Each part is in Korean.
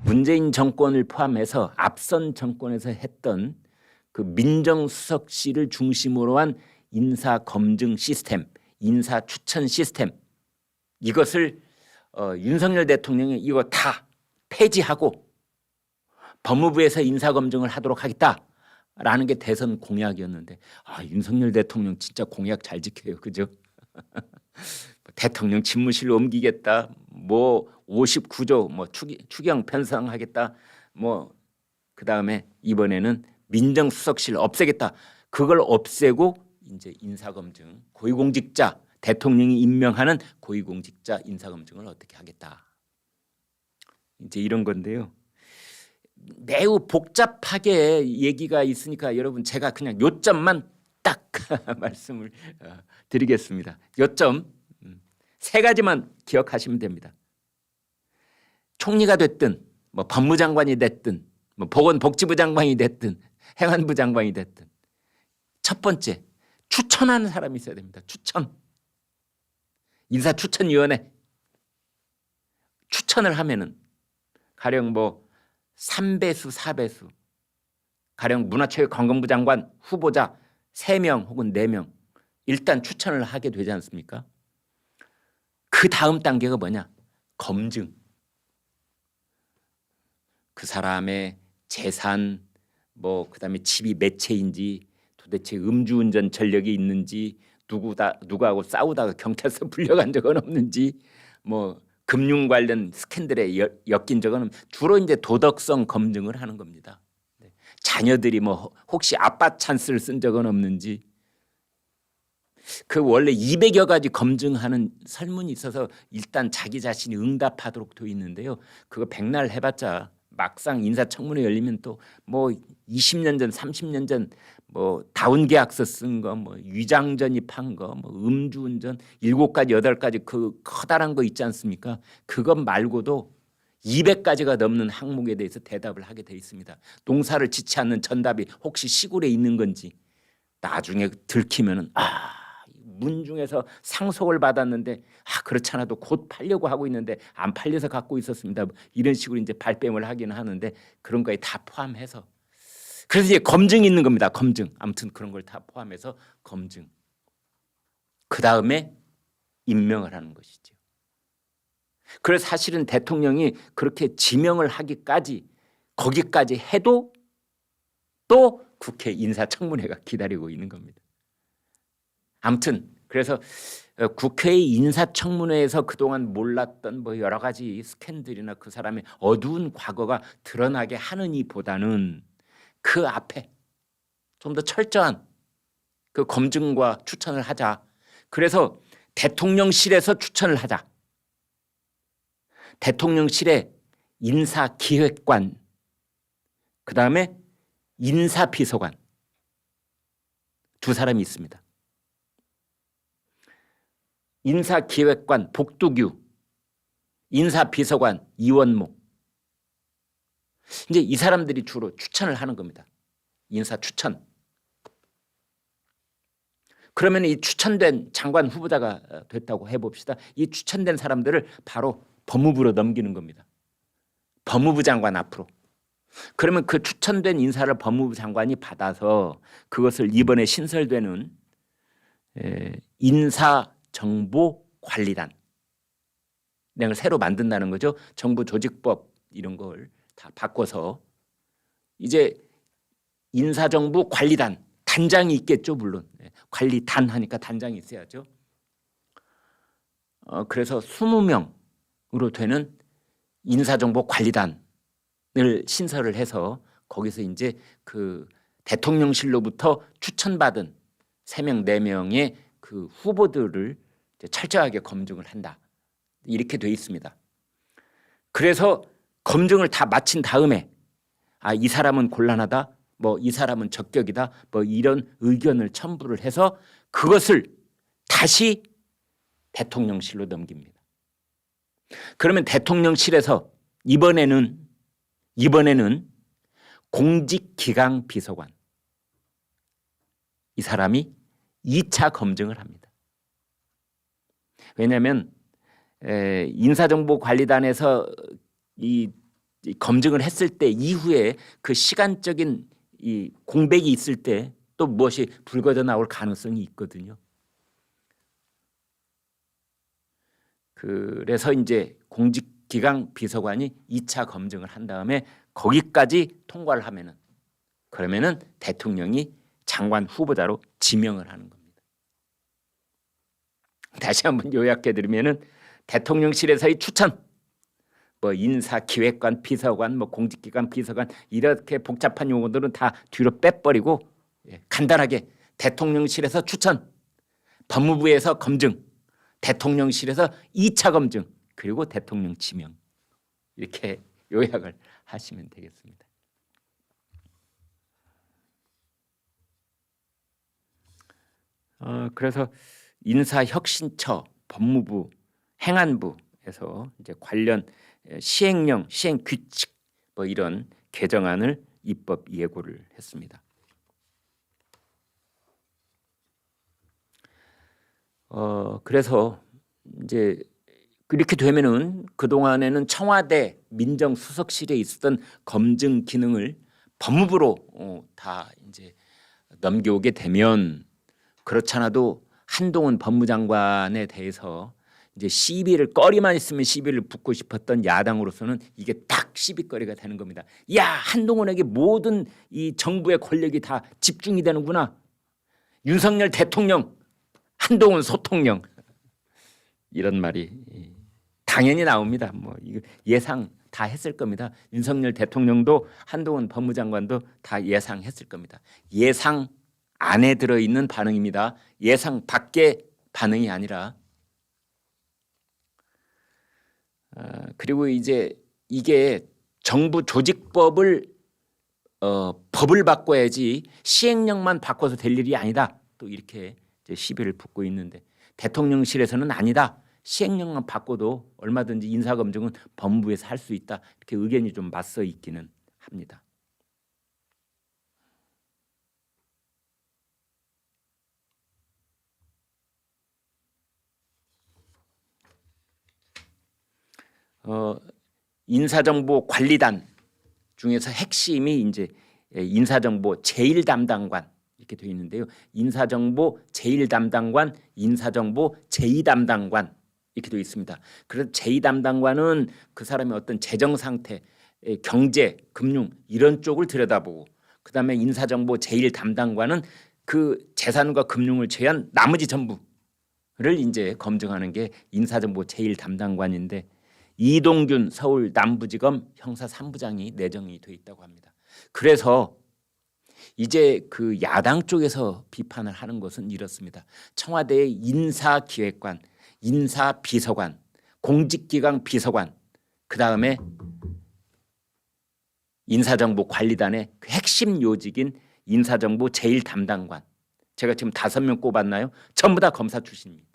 문재인 정권을 포함해서 앞선 정권에서 했던 그 민정수석실을 중심으로 한 인사 검증 시스템, 인사 추천 시스템, 이것을 윤석열 대통령이 이거 다 폐지하고 법무부에서 인사 검증을 하도록 하겠다라는 게 대선 공약이었는데, 윤석열 대통령 진짜 공약 잘 지켜요, 그죠? 대통령 집무실로 옮기겠다, 뭐 59조 뭐 추경 편성하겠다, 뭐 그다음에 이번에는 민정수석실 없애겠다. 그걸 없애고 이제 인사검증, 고위공직자, 대통령이 임명하는 고위공직자 인사검증을 어떻게 하겠다. 이제 이런 건데요. 매우 복잡하게 얘기가 있으니까 여러분 제가 그냥 요점만 딱 말씀을 드리겠습니다. 요점 세 가지만 기억하시면 됩니다. 총리가 됐든 뭐 법무장관이 됐든 뭐 보건복지부 장관이 됐든 행안부 장관이 됐든 첫 번째, 추천하는 사람이 있어야 됩니다. 추천. 인사추천위원회. 추천을 하면은 가령 뭐 3배수 4배수 가령 문화체육관광부 장관 후보자 3명 혹은 4명 일단 추천을 하게 되지 않습니까? 그 다음 단계가 뭐냐? 검증. 그 사람의 재산, 뭐 그다음에 집이 몇 채인지, 도대체 음주운전 전력이 있는지, 누구하고 싸우다가 경찰서 불려간 적은 없는지, 뭐 금융 관련 스캔들에 엮인 적은 주로 이제 도덕성 검증을 하는 겁니다. 자녀들이 뭐 혹시 아빠 찬스를 쓴 적은 없는지, 그 원래 200여 가지 검증하는 설문이 있어서 일단 자기 자신이 응답하도록 되어 있는데요. 그거 백날 해봤자 막상 인사청문회 열리면 또 뭐 20년 전, 30년 전 뭐 다운계약서 쓴 거, 뭐 위장 전입한 거, 뭐 음주운전 7가지, 8가지 그 커다란 거 있지 않습니까? 그것 말고도 200가지가 넘는 항목에 대해서 대답을 하게 돼 있습니다. 농사를 짓지 않는 전답이 혹시 시골에 있는 건지, 나중에 들키면은 문중에서 상속을 받았는데 그렇지 않아도 곧 팔려고 하고 있는데 안 팔려서 갖고 있었습니다. 이런 식으로 이제 발뺌을 하기는 하는데 그런 거에 다 포함해서, 그래서 이제 검증이 있는 겁니다. 검증. 아무튼 그런 걸 다 포함해서 검증. 그 다음에 임명을 하는 것이죠. 그래서 사실은 대통령이 그렇게 지명을 하기까지, 거기까지 해도 또 국회 인사청문회가 기다리고 있는 겁니다. 아무튼 그래서 국회의 인사청문회에서 그동안 몰랐던 뭐 여러 가지 스캔들이나 그 사람의 어두운 과거가 드러나게 하는 이보다는 그 앞에 좀 더 철저한 그 검증과 추천을 하자. 그래서 대통령실에서 추천을 하자. 대통령실에 인사기획관, 그다음에 인사비서관 두 사람이 있습니다. 인사기획관 복두규, 인사비서관 이원목. 이제 이 사람들이 주로 추천을 하는 겁니다. 인사 추천. 그러면 이 추천된 장관 후보자가 됐다고 해봅시다. 이 추천된 사람들을 바로 법무부로 넘기는 겁니다. 법무부 장관 앞으로. 그러면 그 추천된 인사를 법무부 장관이 받아서 그것을 이번에 신설되는 인사정보관리단 을 새로 만든다는 거죠. 정부조직법 이런 걸 다 바꿔서 이제 인사정보관리단, 단장이 있겠죠. 물론 관리단 하니까 단장이 있어야죠. 그래서 20명으로 되는 인사정보관리단을 신설을 해서 거기서 이제 그 대통령실로부터 추천받은 3명, 4명의 그 후보들을 철저하게 검증을 한다. 이렇게 돼 있습니다. 그래서 검증을 다 마친 다음에 이 사람은 곤란하다, 뭐 이 사람은 적격이다, 뭐 이런 의견을 첨부를 해서 그것을 다시 대통령실로 넘깁니다. 그러면 대통령실에서 이번에는 공직기강 비서관, 이 사람이 2차 검증을 합니다. 왜냐하면 인사정보관리단에서 이 검증을 했을 때 이후에 그 시간적인 이 공백이 있을 때 또 무엇이 불거져 나올 가능성이 있거든요. 그래서 이제 공직기강 비서관이 2차 검증을 한 다음에 거기까지 통과를 하면은 그러면은 대통령이 장관 후보자로 지명을 하는 겁니다. 다시 한번 요약해 드리면은 대통령실에서의 추천, 뭐 인사기획관, 비서관, 뭐 공직기관 비서관 이렇게 복잡한 용어들은 다 뒤로 빼버리고 간단하게 대통령실에서 추천, 법무부에서 검증, 대통령실에서 2차 검증, 그리고 대통령 지명, 이렇게 요약을 하시면 되겠습니다. 그래서 인사혁신처, 법무부, 행안부에서 이제 관련 시행령, 시행규칙 뭐 이런 개정안을 입법 예고를 했습니다. 그래서 이제 이렇게 되면은 그 동안에는 청와대 민정수석실에 있었던 검증 기능을 법무부로 다 이제 넘겨오게 되면, 그렇잖아도 한동훈 법무장관에 대해서 이제 시비를 거리만 있으면 시비를 붙고 싶었던 야당으로서는 이게 딱 시비거리가 되는 겁니다. 야, 한동훈에게 모든 이 정부의 권력이 다 집중이 되는구나. 윤석열 대통령, 한동훈 소통령, 이런 말이 당연히 나옵니다. 뭐 이거 예상 다 했을 겁니다. 윤석열 대통령도 한동훈 법무장관도 다 예상했을 겁니다. 예상 안에 들어있는 반응입니다. 예상 밖의 반응이 아니라. 그리고 이제 이게 정부 조직법을 법을 바꿔야지 시행령만 바꿔서 될 일이 아니다. 또 이렇게 이제 시비를 붙고 있는데, 대통령실에서는 아니다. 시행령만 바꿔도 얼마든지 인사검증은 법무부에서 할 수 있다. 이렇게 의견이 좀 맞서 있기는 합니다. 인사정보관리단 중에서 핵심이 이제 인사정보 제1담당관 이렇게 되어 있는데요. 인사정보 제1담당관, 인사정보 제2담당관 이렇게 되어 있습니다. 그래서 제2담당관은 그 사람의 어떤 재정 상태, 경제, 금융 이런 쪽을 들여다보고, 그다음에 인사정보 제1담당관은 그 재산과 금융을 제외한 나머지 전부를 이제 검증하는 게 인사정보 제1담당관인데, 이동균 서울 남부지검 형사 3부장이 내정이 돼 있다고 합니다. 그래서 이제 그 야당 쪽에서 비판을 하는 것은 이렇습니다. 청와대의 인사기획관, 인사비서관, 공직기강 비서관, 그다음에 인사정보관리단의 그 핵심 요직인 인사정보 제1담당관, 제가 지금 5명 꼽았나요? 전부 다 검사 출신입니다.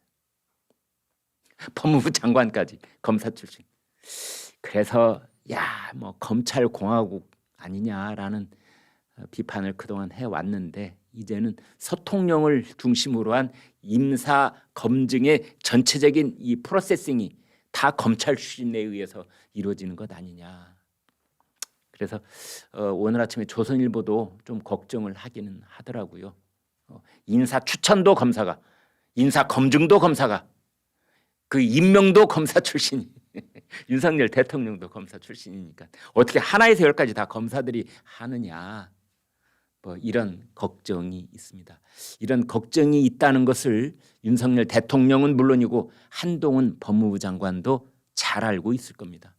법무부 장관까지 검사 출신. 그래서 뭐 검찰공화국 아니냐라는 비판을 그동안 해왔는데, 이제는 서통령을 중심으로 한 인사 검증의 전체적인 이 프로세싱이 다 검찰 출신에 의해서 이루어지는 것 아니냐. 그래서 오늘 아침에 조선일보도 좀 걱정을 하기는 하더라고요. 인사 추천도 검사가, 인사 검증도 검사가, 그 임명도 검사 출신이 윤석열 대통령도 검사 출신이니까 어떻게 하나에서 10까지 다 검사들이 하느냐, 뭐 이런 걱정이 있습니다. 이런 걱정이 있다는 것을 윤석열 대통령은 물론이고 한동훈 법무부 장관도 잘 알고 있을 겁니다.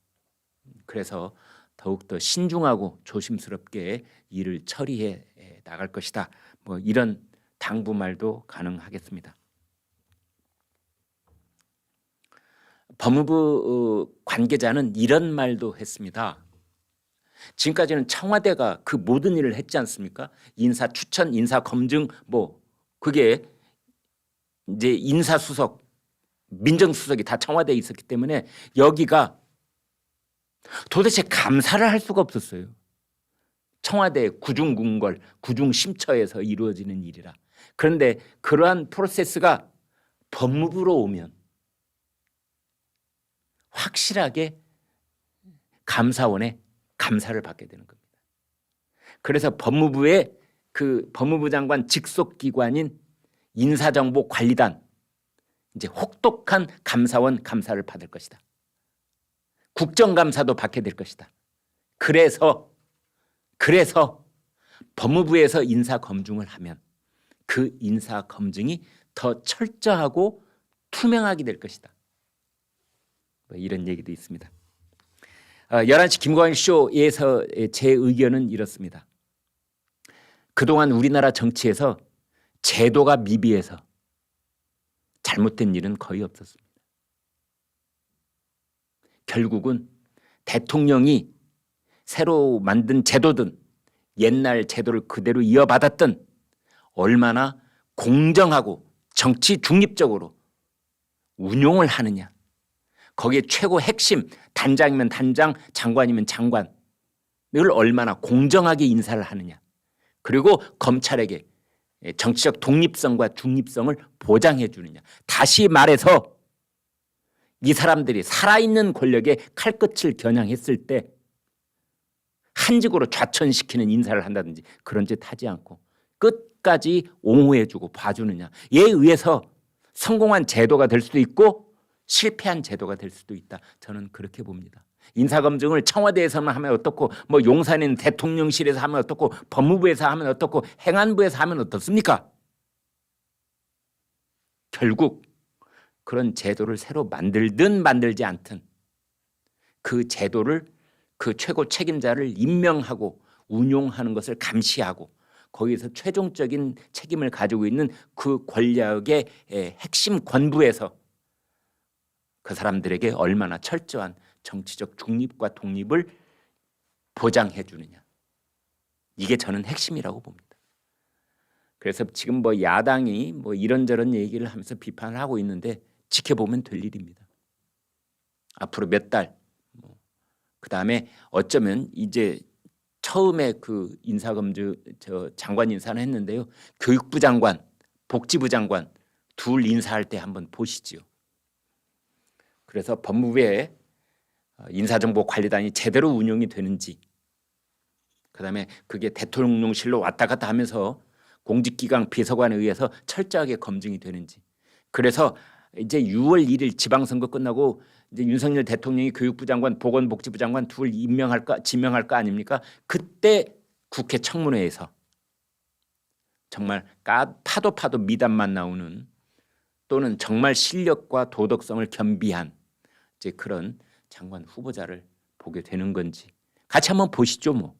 그래서 더욱더 신중하고 조심스럽게 일을 처리해 나갈 것이다. 뭐 이런 당부말도 가능하겠습니다. 법무부 관계자는 이런 말도 했습니다. 지금까지는 청와대가 그 모든 일을 했지 않습니까? 인사 추천, 인사 검증, 뭐 그게 이제 인사수석, 민정수석이 다 청와대에 있었기 때문에 여기가 도대체 감사를 할 수가 없었어요. 청와대 구중궁궐, 구중심처에서 이루어지는 일이라. 그런데 그러한 프로세스가 법무부로 오면 확실하게 감사원에 감사를 받게 되는 겁니다. 그래서 법무부의 그 법무부 장관 직속 기관인 인사정보관리단, 이제 혹독한 감사원 감사를 받을 것이다. 국정감사도 받게 될 것이다. 그래서 법무부에서 인사검증을 하면 그 인사검증이 더 철저하고 투명하게 될 것이다. 뭐 이런 얘기도 있습니다. 11시 김광일 쇼에서 제 의견은 이렇습니다. 그동안 우리나라 정치에서 제도가 미비해서 잘못된 일은 거의 없었습니다. 결국은 대통령이 새로 만든 제도든 옛날 제도를 그대로 이어받았든 얼마나 공정하고 정치 중립적으로 운용을 하느냐, 거기에 최고 핵심 단장이면 단장, 장관이면 장관을 얼마나 공정하게 인사를 하느냐, 그리고 검찰에게 정치적 독립성과 중립성을 보장해 주느냐. 다시 말해서 이 사람들이 살아있는 권력의 칼끝을 겨냥했을 때 한직으로 좌천시키는 인사를 한다든지 그런 짓 하지 않고 끝까지 옹호해주고 봐주느냐. 이에 의해서 성공한 제도가 될 수도 있고 실패한 제도가 될 수도 있다. 저는 그렇게 봅니다. 인사검증을 청와대에서만 하면 어떻고, 뭐 용산에 있는 대통령실에서 하면 어떻고, 법무부에서 하면 어떻고, 행안부에서 하면 어떻습니까? 결국 그런 제도를 새로 만들든 만들지 않든 그 제도를 그 최고 책임자를 임명하고 운용하는 것을 감시하고 거기에서 최종적인 책임을 가지고 있는 그 권력의 핵심 권부에서 그 사람들에게 얼마나 철저한 정치적 중립과 독립을 보장해 주느냐. 이게 저는 핵심이라고 봅니다. 그래서 지금 뭐 야당이 뭐 이런저런 얘기를 하면서 비판을 하고 있는데 지켜보면 될 일입니다. 앞으로 몇 달, 그다음에 어쩌면 이제 처음에 그 인사검증 장관 인사는 했는데요. 교육부 장관, 복지부 장관 둘 인사할 때 한번 보시죠. 그래서 법무부의 인사정보관리단이 제대로 운영이 되는지, 그다음에 그게 대통령실로 왔다 갔다 하면서 공직기강 비서관에 의해서 철저하게 검증이 되는지. 그래서 이제 6월 1일 지방선거 끝나고 이제 윤석열 대통령이 교육부 장관, 보건복지부 장관 둘 지명할 거 아닙니까? 그때 국회 청문회에서 정말 파도 미담만 나오는, 또는 정말 실력과 도덕성을 겸비한 이제 그런 장관 후보자를 보게 되는 건지 같이 한번 보시죠. 뭐.